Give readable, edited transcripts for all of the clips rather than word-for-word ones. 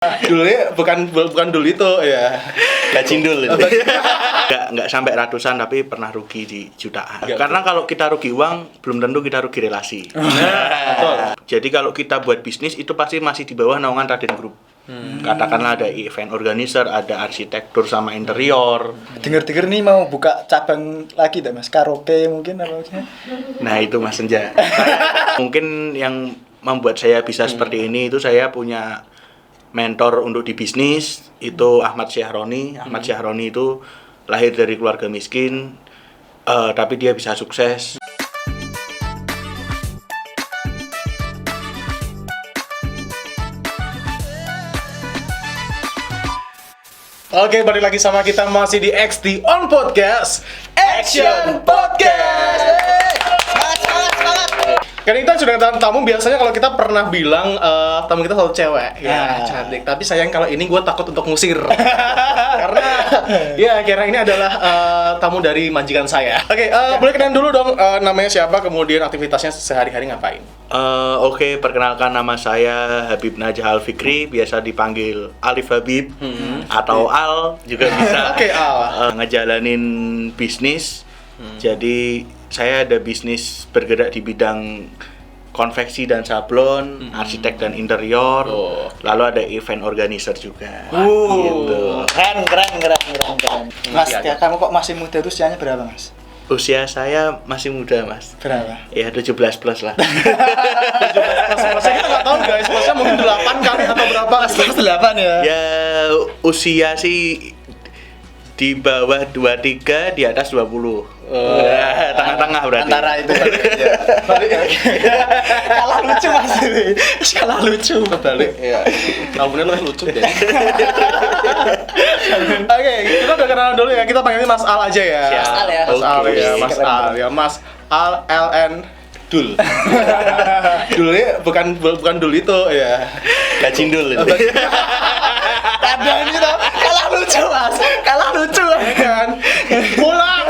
Dulunya bukan dulu itu ya. Gacindul itu. Nggak sampai ratusan tapi pernah rugi di jutaan. Karena kalau kita rugi uang belum tentu kita rugi relasi. Jadi kalau kita buat bisnis itu pasti masih di bawah naungan Raden Group. Katakanlah ada event organizer, ada arsitektur sama interior. Dengar-dengar nih mau buka cabang lagi tak Mas? Karaoke mungkin apa maksudnya? Nah itu Mas Senja. Mungkin yang membuat saya bisa seperti ini itu saya punya mentor untuk di bisnis itu Ahmad Syahroni. Ahmad Syahroni itu lahir dari keluarga miskin, tapi dia bisa sukses. Oke, balik lagi sama kita masih di XD on Podcast Action Podcast. Kan kita sudah datang tamu, biasanya kalau kita pernah bilang tamu kita selalu cewek ya, cantik. Tapi sayang kalau ini gue takut untuk ngusir karena ya kira ini adalah tamu dari majikan saya. Oke, boleh kenalan dulu dong, namanya siapa, kemudian aktivitasnya sehari-hari ngapain? Oke, perkenalkan nama saya Habib Najah Al Fikri, biasa dipanggil Alif Habib atau Al juga bisa. Oke, Al. Ngejalanin bisnis. Jadi saya ada bisnis bergerak di bidang konveksi dan sablon, arsitek dan interior. Lalu ada event organizer juga. Gitu. Keren. Mas, ya, kamu kok masih muda tuh usianya berapa, Mas? Usia saya masih muda, Mas. Berapa? Ya 17 plus lah. Plusnya kita nggak tahu guys, plusnya mungkin 8 kali atau berapa? Plus 8 ya? Ya usia sih di bawah 23, di atas 20. Tengah-tengah berarti. Antara itu ya. Kalah lucu Mas. Kalah lucu. Kebalik. Iya. Kamunya lebih lucu deh. Oke, kita udah kenalan dulu ya. Kita panggilnya Mas Al aja ya. Mas Al ya. Mas Al Oke. ya, Mas Al ya. Mas Al LN Dul. Dulnya bukan dul itu ya. Gacindul itu. Ada ini tuh. Kalah lucu Mas. Kalah lucu. Ya kan? Pulang.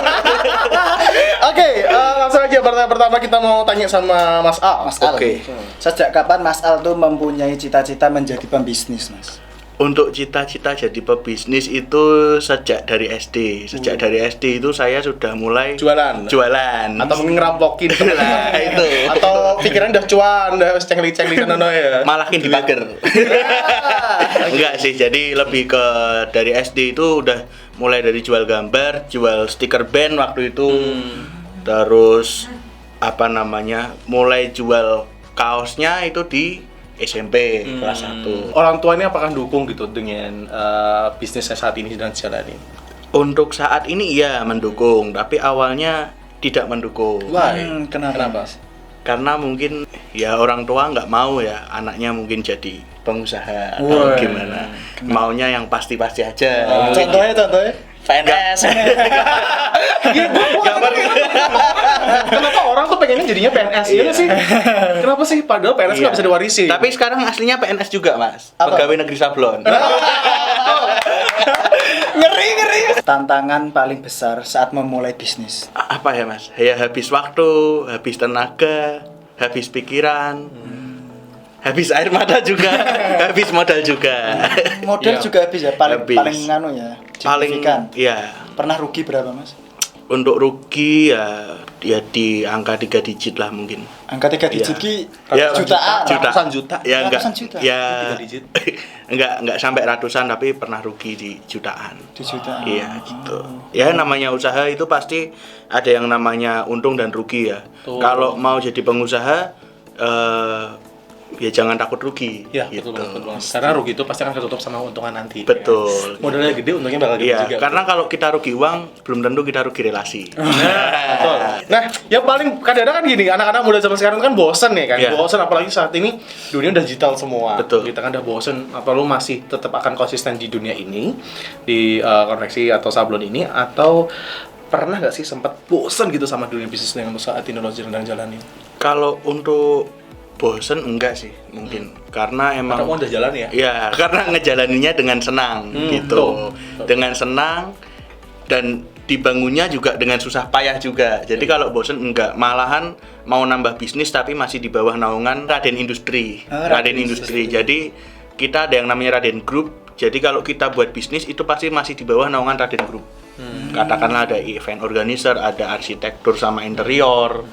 Oke, langsung aja pertanyaan pertama kita mau tanya sama Mas Al. Mas Al. Oke. Sejak kapan Mas Al tuh mempunyai cita-cita menjadi pembisnis, Mas? Untuk cita-cita jadi pebisnis itu sejak dari SD. Sejak dari SD itu saya sudah mulai Jualan. Jualan. Atau mungkin ngerampokin. Nah, itu. Atau pikiran udah cuan, udah cengli-cengli kan ya. Malakin dipager. Enggak sih, jadi lebih ke dari SD itu udah mulai dari jual gambar, jual stiker band waktu itu. Terus apa namanya? Mulai jual kaosnya itu di SMP kelas 1. Orang tua ini apakah dukung gitu dengan bisnisnya saat ini sedang jalanin? Untuk saat ini iya mendukung, tapi awalnya tidak mendukung. Why? Kenapa? Karena mungkin ya orang tua nggak mau ya anaknya mungkin jadi pengusaha Wah. atau gimana. Maunya yang pasti-pasti aja. Contohnya? PNS. Kenapa orang tuh pengennya jadinya PNS? Iya sih. Kenapa sih? Padahal PNS nggak bisa diwarisi. Tapi sekarang aslinya PNS juga, Mas. Apa? Pegawai negeri sablon. Ngeri. Tantangan paling besar saat memulai bisnis. Apa ya, Mas? Ya habis waktu, habis tenaga, habis pikiran. Habis air mata juga, habis modal juga. Modal Iya. juga habis ya, paling Habis. nganu ya. Paling Signifikan. ya. Pernah rugi berapa, Mas? Untuk rugi ya di angka 3 digit lah mungkin. Angka 3 digit Iya. ki Ya, jutaan. Ratusan juta. Ya enggak. Ratusan juta. Ya 3 digit. enggak sampai ratusan tapi pernah rugi di jutaan. Di jutaan. Iya gitu. Ya namanya usaha itu pasti ada yang namanya untung dan rugi ya. Betul. Kalau mau jadi pengusaha ya jangan takut rugi. Ya, gitu. betul banget. Karena rugi itu pasti akan ketutup sama keuntungan nanti. Betul. Ya. Modalnya gede, untungnya bakal gede Iya, juga. karena kalau kita rugi uang belum tentu kita rugi relasi. Betul. Nah, yang paling kadang-kadang kan gini, anak-anak muda zaman sekarang kan bosen ya kan, Iya. bosen apalagi saat ini dunia udah digital semua. Betul. Kita kan udah bosen, apa lu masih tetap akan konsisten di dunia ini, di konveksi atau sablon ini, atau pernah nggak sih sempat bosen gitu sama dunia bisnis yang saat ini lo sedang jalanin? Kalau untuk bosen enggak sih mungkin karena emang Kamu udah jalan ya? ya karena ngejalaninnya dengan senang gitu betul. dengan senang dan dibangunnya juga dengan susah payah juga jadi kalau bosen enggak malahan mau nambah bisnis tapi masih di bawah naungan Raden Industri Raden Industri jadi kita ada yang namanya Raden Group. Jadi kalau kita buat bisnis itu pasti masih di bawah naungan Raden Group. Katakanlah ada event organizer, ada arsitektur sama interior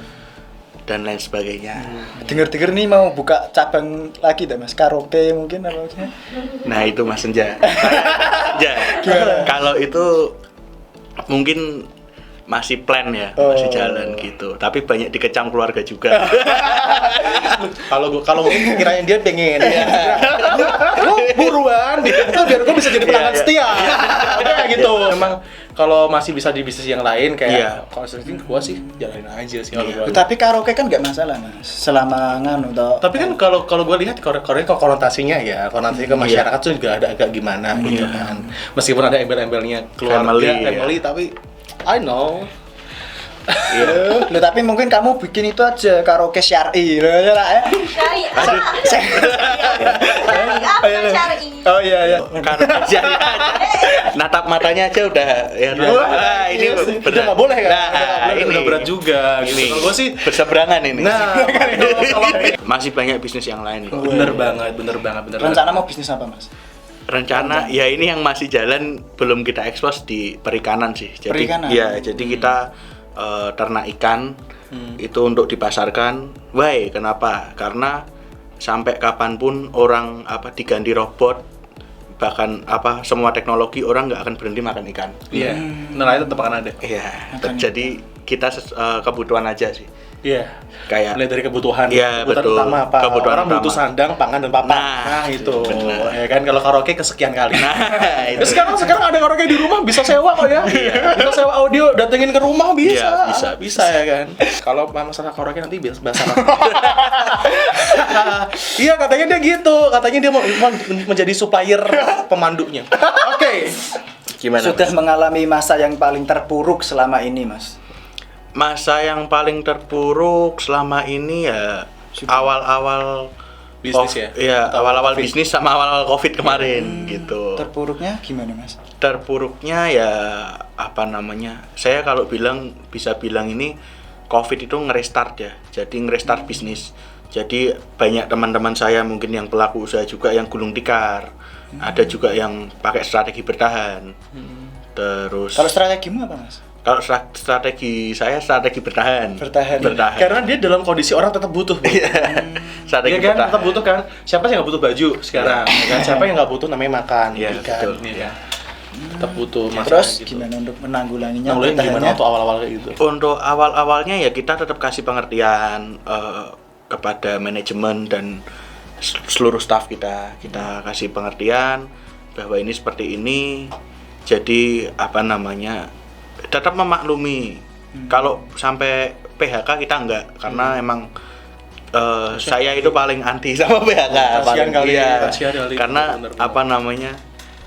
dan lain sebagainya. Dengar-dengar nih mau buka cabang lagi tak Mas? Karaoke mungkin apa maksudnya? Nah itu Mas Senja. Ya, kalau itu mungkin masih plan ya, masih jalan gitu. Tapi banyak dikecam keluarga juga. Kalau mungkin kiranya dia pengen lu buruan bikin itu biar gue bisa jadi pelanggan setia. Kayak gitu. Memang kalau masih bisa di bisnis yang lain kayak konsulting gue sih jalanin aja sih kalau gue. Tapi karaoke kan nggak masalah Mas. Selama nganu toh. Tapi kan kalau gue lihat Korea konotasinya ya, konotasi ke masyarakat tuh juga ada agak gimana gitu kan. Meskipun ada embel-embelnya keluarga, family tapi I know. Loh, tapi mungkin kamu bikin itu aja karaoke syar'i loh ya lah ya. Syari Oh iya. Karena jadi natap matanya aja udah ya. Wah, ini udah nggak boleh kan? Nah, ini udah berat juga. Ini Gitu. Kalau gue sih berseberangan ini. nah kalau Masih banyak bisnis yang lain. bener banget. Rencana mau bisnis apa Mas? Rencana ya ini yang masih jalan belum kita ekspos di perikanan sih. Jadi Perikanan? ya jadi kita ternak ikan itu untuk dipasarkan. Why? Kenapa? Karena sampai kapanpun orang diganti robot, bahkan semua teknologi orang nggak akan berhenti makan ikan. Iya. Nelayan tetap akan ada. Iya. Jadi kita kebutuhan aja sih. Iya. Kayak mulai dari kebutuhan. Iya, kebutuhan betul. utama apa? Kebutuhan orang utama. butuh sandang, pangan dan papan. Nah, itu. benar. Ya kan kalau karaoke kesekian kali. Nah, itu. Ya, sekarang ada karaoke di rumah bisa sewa kok ya. Bisa sewa audio datengin ke rumah bisa. Iya, bisa ya kan. Kalau masalah karaoke nanti bahas apa? Iya, katanya dia gitu. Katanya dia mau menjadi supplier pemandunya. Oke. Gimana? Sudah Mas? mengalami masa yang paling terpuruk selama ini Mas? Masa yang paling terpuruk selama ini ya awal-awal Bisnis ya? Iya, Atau awal-awal COVID? bisnis sama awal-awal Covid kemarin gitu. Terpuruknya gimana Mas? Terpuruknya ya saya kalau bisa bilang ini Covid itu ngerestart ya. Jadi ngerestart bisnis. Jadi banyak teman-teman saya mungkin yang pelaku usaha juga yang gulung tikar. Ada juga yang pakai strategi bertahan. Terus Kalau strategimu apa Mas? kalau strategi saya strategi bertahan. Bertahan. Karena dia dalam kondisi orang tetap butuh. Strategi Iya kan, bertahan. tetap butuh kan. Siapa sih yang nggak butuh baju sekarang? Ya kan? Siapa yang nggak butuh namanya makan, Iya, ikan, betul. ya kan? Tetap butuh masalah Terus gitu. gimana untuk menanggulanginya? Nah, gimana bertahannya? untuk awal-awal kayak gitu? Untuk awal-awalnya ya kita tetap kasih pengertian kepada manajemen dan seluruh staff kita. Kita kasih pengertian bahwa ini seperti ini. Jadi tetap memaklumi. Kalau sampai PHK kita enggak karena emang saya itu paling anti sama PHK. Kasihan kali, Iya. kasihan kali. Karena Bener.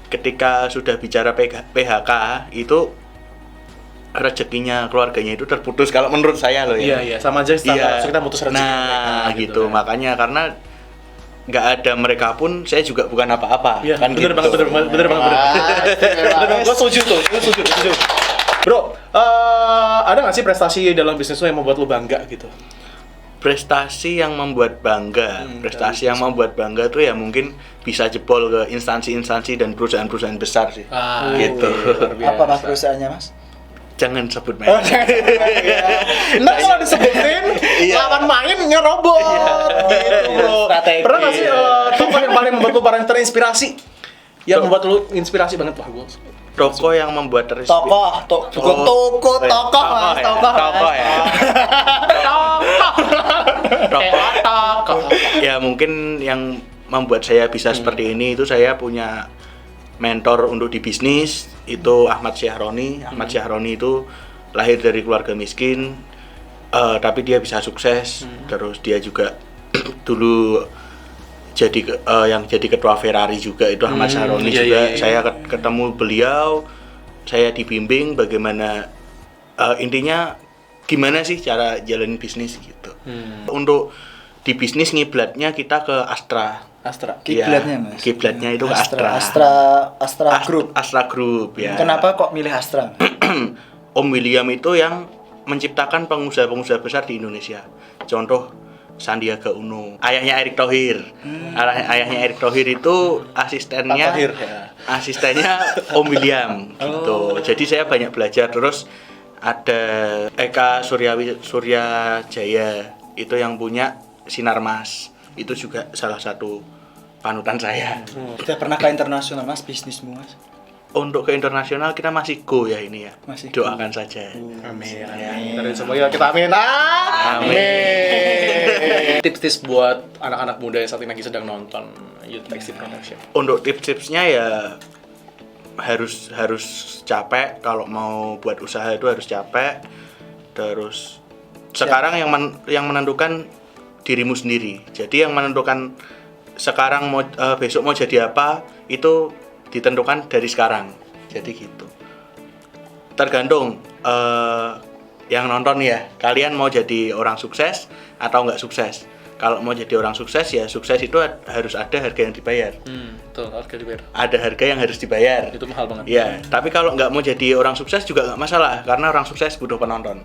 ketika sudah bicara PHK itu rezekinya keluarganya itu terputus kalau menurut saya loh ya. Iya, sama aja kita putus rezeki Nah, mereka, gitu. kan. Makanya karena nggak ada mereka pun saya juga bukan apa-apa. Iya, Kan bener gitu. banget. Bener banget. Gue setuju tuh, gue setuju. Bro, ada nggak sih prestasi dalam bisnis lo yang membuat lo bangga gitu? Prestasi yang membuat bangga. Prestasi yang membuat bangga tuh ya mungkin bisa jebol ke instansi-instansi dan perusahaan-perusahaan besar sih. Gitu. Apa Mas perusahaannya Mas? Jangan sebut merek. Ntar kalau disebutin, lawan mainnya robot gitu bro. Strategi. Pernah nggak sih toko yang paling membuat lo paling terinspirasi? Yang membuat lo inspirasi banget, wah gue Toko yang membuat Tokoh ya mungkin yang membuat saya bisa seperti ini itu saya punya mentor untuk di bisnis itu Ahmad Syahroni. Ahmad Syahroni itu lahir dari keluarga miskin tapi dia bisa sukses. Terus dia juga dulu yang jadi ketua Ferrari juga itu Ahmad Syahroni juga. Saya ketemu beliau, saya dibimbing bagaimana intinya gimana sih cara jalanin bisnis gitu. Untuk di bisnis ngiblatnya kita ke Astra. Kiblatnya Ya, Mas. kiblatnya itu ke Astra. Astra Group. Astra Group ya. Kenapa kok milih Astra? Om William itu yang menciptakan pengusaha-pengusaha besar di Indonesia. Contoh Sandiaga Uno. Ayahnya Erick Thohir. Ayahnya Erick Thohir itu asistennya Pak Thohir, ya. asistennya Om William gitu. Jadi saya banyak belajar. Terus ada Eka Suryajaya itu yang punya Sinarmas. Itu juga salah satu panutan saya. Sudah pernah ke internasional Mas bisnismu Mas? Untuk ke internasional kita masih go ya ini ya. Masih Doakan saja. Amin. Dari semua kita amin. Amin. Tips-tips buat anak-anak muda yang saat ini lagi sedang nonton Youth Taxi Production. Untuk tips-tipsnya ya harus capek. Kalau mau buat usaha itu harus capek. Terus sekarang yang menentukan dirimu sendiri. Jadi yang menentukan sekarang mau besok mau jadi apa itu ditentukan dari sekarang. Jadi gitu. Tergantung yang nonton ya. Kalian mau jadi orang sukses atau nggak sukses? Kalau mau jadi orang sukses ya sukses itu harus ada harga yang dibayar. Betul, harga dibayar. Ada harga yang harus dibayar. Itu mahal banget. Ya, tapi kalau nggak mau jadi orang sukses juga nggak masalah karena orang sukses butuh penonton.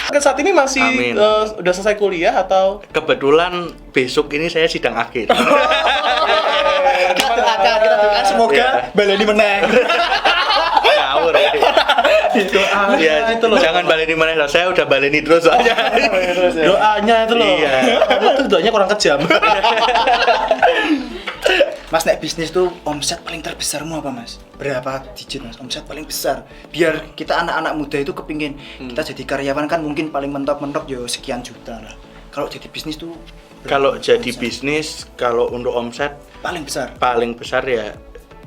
Kan saat ini masih Amin. udah selesai kuliah atau Kebetulan besok ini saya sidang akhir. Kita doakan semoga Iya. baleni menang. Ngawur. Ya, itu loh. jangan baleni mana loh. Saya udah baleni terus soalnya. doanya itu loh. Iya. Kamu tuh doanya kurang kejam. Mas nek bisnis tuh omset paling terbesarmu apa Mas? Berapa digit Mas? Omset paling besar. Biar kita anak-anak muda itu kepingin kita jadi karyawan kan mungkin paling mentok-mentok ya sekian juta lah. Kalau jadi bisnis tuh Kalau berapa jadi omset? bisnis, kalau untuk omset paling besar. paling besar ya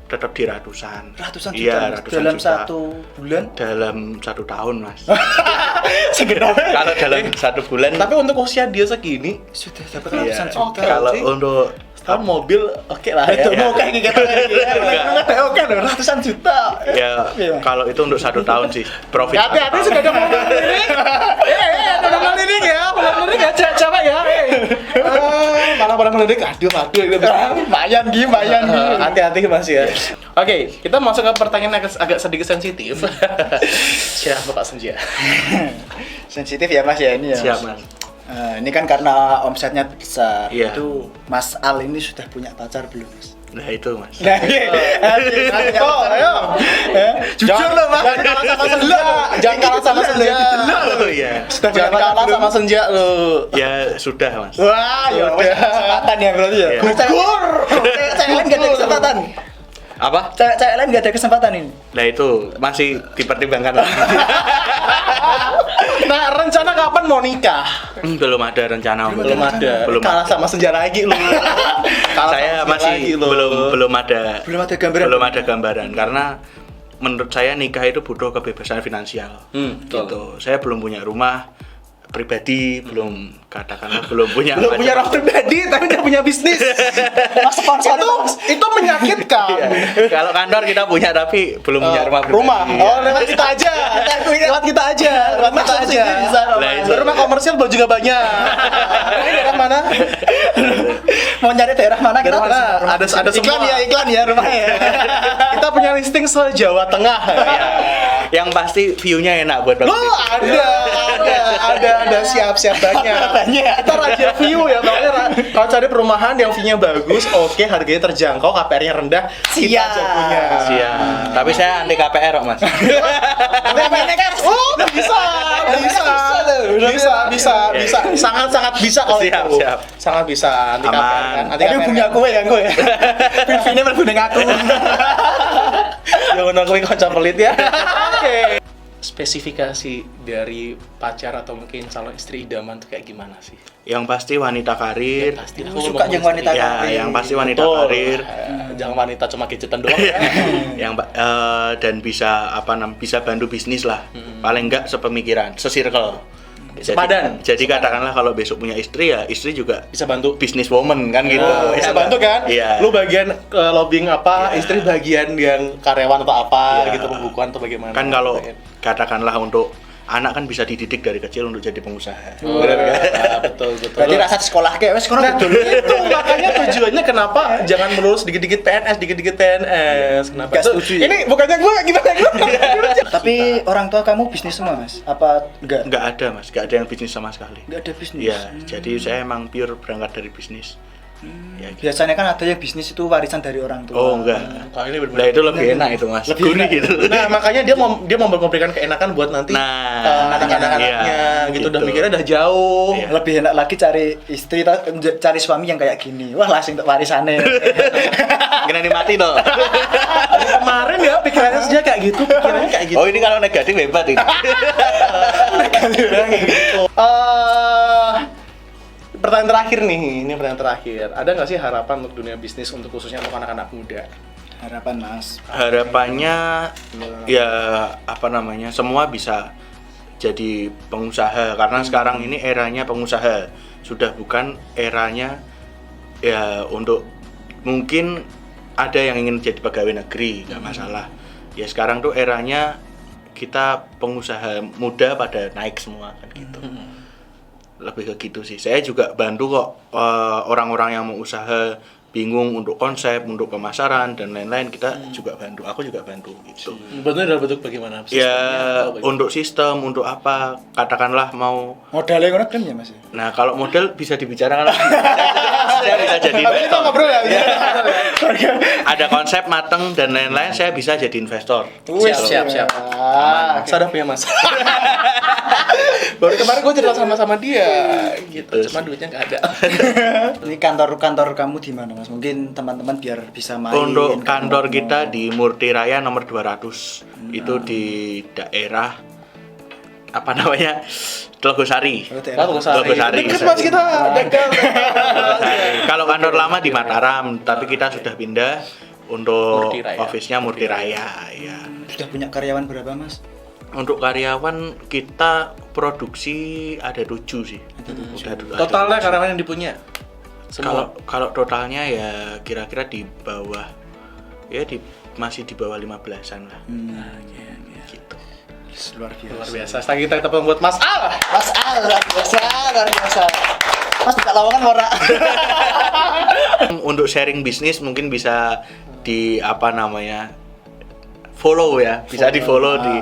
tetap di ratusan. Ratusan juta Iya, Mas. ratusan Dalam juta. satu bulan. Dalam 1 tahun, Mas. Segera. Kalau dalam 1 bulan Tapi untuk usia dia segini, Sudah dapat iya. ratusan juta. Kalau sih. untuk setahun mobil oke lah ya. Itu mau kayak gitu. Oke loh, ratusan juta. ya Iya. kalau itu untuk 1 tahun sih profit. Hati-hati sudah ada mobil lirik. Ada mobil lirik ya, mobil lirik ya, cewek ya. Malah pada melirik, aduh. Lumayan Gi. Hati-hati Mas ya. Oke, kita masuk ke pertanyaan agak sedikit sensitif. Siapa Pak Senja? Sensitif ya Mas ya ini ya. Siap, Mas. Ini kan karena omsetnya besar. Iya. Itu Mas Al ini sudah punya pacar belum Mas? Nah itu, Mas. Nah, ayo. Jujur loh Mas. Jangan kalah sama Senja. Jangan kalah sama Senja. Oh iya. Jangan kalah sama Senja lo. Ya sudah, Mas. Wah, ya Udah. kesempatan ya berarti ya. Iya. Gugur. Cewek lain gak ada kesempatan. Apa? Cewek lain gak ada kesempatan ini. Nah itu masih dipertimbangkan lah. Nah, rencana kapan mau nikah? Belum ada rencana. Om. Belum ada. Belum Kalah ada. sama Senja lagi lu. Kalah Saya sama Senja lagi masih lu. belum ada Belum ada gambaran. karena menurut saya nikah itu butuh kebebasan finansial. betul. Gitu. Saya belum punya rumah pribadi, belum katakanlah belum punya Belum punya macam- orang pribadi tapi udah punya bisnis. Mas sponsor itu menyakitkan. Iya. Kalau kantor kita punya tapi belum punya rumah pribadi. Rumah. Iya. Oh, lewat kita aja. Lewat kita aja. Lewat kita aja. Lah, itu. Rumah komersial belum juga banyak. Ini daerah mana? mau nyari daerah mana kita Daerah mana? Ada semua. iklan ya rumahnya. Kita punya listing se-Jawa Tengah. Iya. Yang pasti view-nya enak buat Oh, ada siap banyak. Kita raja view ya, makanya kalau cari perumahan yang view-nya bagus, oke, harganya terjangkau, KPR-nya rendah, kita Siap. aja punya. Siap. Tapi saya anti KPR kok, Mas. Oh, bisa, sangat bisa kalau Siap, itu. siap. Sangat bisa anti Aman. KPR kan. Anti Tapi KPR punya kan. kowe ya kowe. Pilvine berbundeng aku. Jangan aku kocok pelit ya. Oke. Spesifikasi dari pacar atau mungkin calon istri idaman tuh kayak gimana sih? Yang pasti wanita karir. Pasti Aku suka yang wanita Ya, karir. yang pasti wanita Betul. karir. Jangan wanita cuma gadgetan doang ya. Dan bisa bisa bantu bisnis lah. Paling enggak sepemikiran, sesirkel. Sepadan. Jadi katakanlah kalau besok punya istri ya istri juga Bisa bantu. business woman kan gitu. Oh, bisa Ya, bantu kan? Iya. Lu bagian lobbying apa, Iya. istri bagian yang karyawan atau apa Iya. gitu, pembukuan atau bagaimana? Kan kalau katakanlah untuk anak kan bisa dididik dari kecil untuk jadi pengusaha. Benar kan? Betul. Berarti rasa di sekolah kayak wes kono Nah, dulu. itu makanya tujuannya kenapa jangan melulus dikit-dikit PNS. Kenapa? Nggak setuju ya? Ini bukannya gue gimana? Tapi orang tua kamu bisnis semua, Mas? Apa enggak? Nggak ada mas, nggak ada yang bisnis sama sekali. Enggak ada bisnis. Ya, jadi saya emang pure berangkat dari bisnis. Ya, gitu. Biasanya kan ada yang bisnis itu warisan dari orang tua. Oh enggak. Kalau ini benar. Nah itu lebih enak itu mas. Lebih Gurih enak. gitu. Nah, makanya dia mau memberikan keenakan buat nanti anak-anaknya iya, gitu. Udah gitu. mikirnya udah jauh. Iya. Lebih enak lagi cari istri, cari suami yang kayak gini. Wah, langsung untuk warisannya. Kena mati loh. Dari kemarin ya pikirannya saja kayak gitu, pikirannya kayak gitu. Oh ini kalau negatif hebat ini. Pertanyaan terakhir nih, ini pertanyaan terakhir. Ada nggak sih harapan untuk dunia bisnis untuk khususnya untuk anak-anak muda? Harapan, Mas. Harapannya ya apa namanya, semua bisa jadi pengusaha karena sekarang ini eranya pengusaha, sudah bukan eranya ya untuk mungkin ada yang ingin jadi pegawai negeri, nggak masalah. Ya sekarang tuh eranya kita pengusaha muda pada naik semua kan gitu. Lebih ke gitu sih. Saya juga bantu kok orang-orang yang mau usaha bingung untuk konsep, untuk pemasaran dan lain-lain, kita juga bantu. Aku juga bantu gitu. Bentuknya dalam bentuk bagaimana? Ya untuk sistem, untuk apa? Katakanlah mau. Modalnya ngono kan ya, Mas? Nah kalau model bisa dibicarakan. Saya bisa jadi Habis kita investor. ngobrol ya. Ada konsep mateng dan lain-lain, saya bisa jadi investor. Siap. Ah, Sadap ya mas. Baru kemarin gue cerita sama dia, gitu. Cuma duitnya nggak ada. Ini kantor kamu di mana, Mas? Mungkin teman-teman biar bisa main. Untuk kantor kita di Murti Raya nomor 200. Itu di daerah apa namanya? Telogosari. Telogosari. Deket mas kita. Dekat. Kalau kantor lama di Mataram, tapi kita sudah pindah untuk Murti Raya. office-nya Murti Raya, ya. Sudah punya karyawan berapa, Mas? Untuk karyawan kita produksi ada 7 sih. Udah Totalnya karyawan yang dipunya. Kalau totalnya ya kira-kira di bawah ya masih di bawah 15-an lah. Gitu. Luar biasa. Luar biasa. Setelah kita tepung buat Mas Al. Mas Al, luar biasa. Mas buka lowongan ora? Untuk sharing bisnis mungkin bisa di apa namanya follow ya, bisa di follow di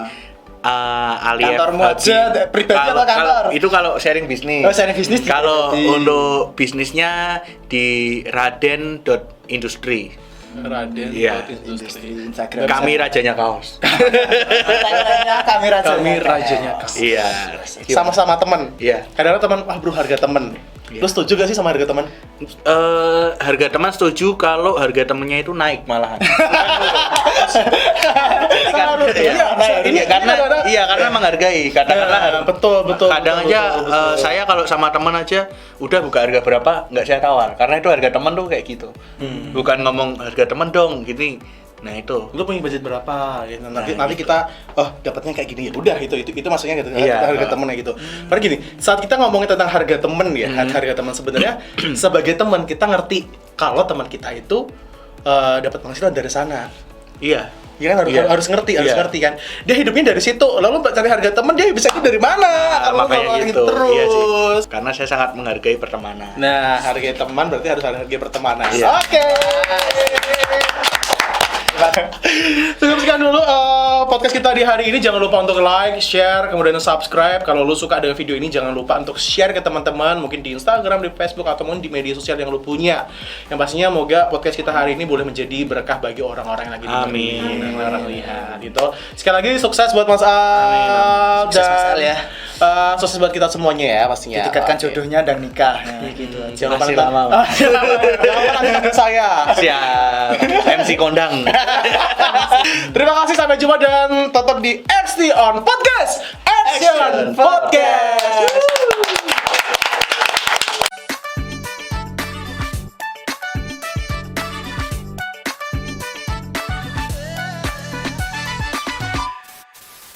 Alief Kantormu Habi. aja, pribadi apa kantor? Itu kalau sharing bisnis. Oh, sharing bisnis Kalau pribadi. untuk bisnisnya di raden.industri. Raden. Iya. Industri. Instagram. Kami rajanya kaos. Kami rajanya kaos. Iya. Sama-sama teman. Iya. Kadang-kadang teman, wah bro harga teman. Iya. Lu setuju gak sih sama harga teman? Harga teman setuju kalau harga temennya itu naik malahan. Karena menghargai. Katakanlah betul. kadang aja saya kalau sama teman aja udah buka harga berapa nggak saya tawar karena itu harga teman tuh kayak gitu. Bukan ngomong harga teman dong gini. Nah itu. Lu punya budget berapa? Gitu. Nanti kita dapatnya kayak gini ya. Udah itu maksudnya gitu. Iya. Harga temennya gitu. Karena gini, saat kita ngomongin tentang harga temen ya, harga teman sebenarnya sebagai teman kita ngerti kalau teman kita itu dapat penghasilan dari sana. Iya. Ya kan harus ngerti kan. Dia hidupnya dari situ. Lalu cari harga teman dia bisa itu dari mana? Kalau Makanya gitu. terus. Iya sih. Karena saya sangat menghargai pertemanan. Nah, harga teman berarti harus ada harga pertemanan. Iya. Oke. Cukup sekian dulu podcast kita di hari ini. Jangan lupa untuk like, share, kemudian subscribe. Kalau lu suka dengan video ini, jangan lupa untuk share ke teman-teman, mungkin di Instagram, di Facebook, ataupun di media sosial yang lu punya. Yang pastinya moga podcast kita hari ini boleh menjadi berkah bagi orang-orang yang lagi dengerin, yang orang lihat gitu. Sekali lagi sukses buat Mas Al. Sukses, Mas Al, ya. Sukses buat kita semuanya ya pastinya. Ditingkatkan Oke. jodohnya dan nikah. Nah, gitu aja. Jangan lupa Masih nonton- lama. Jangan lupa nonton saya. Siap. MC kondang. Terima kasih, sampai jumpa dan tetap di XT on Podcast. Action Podcast.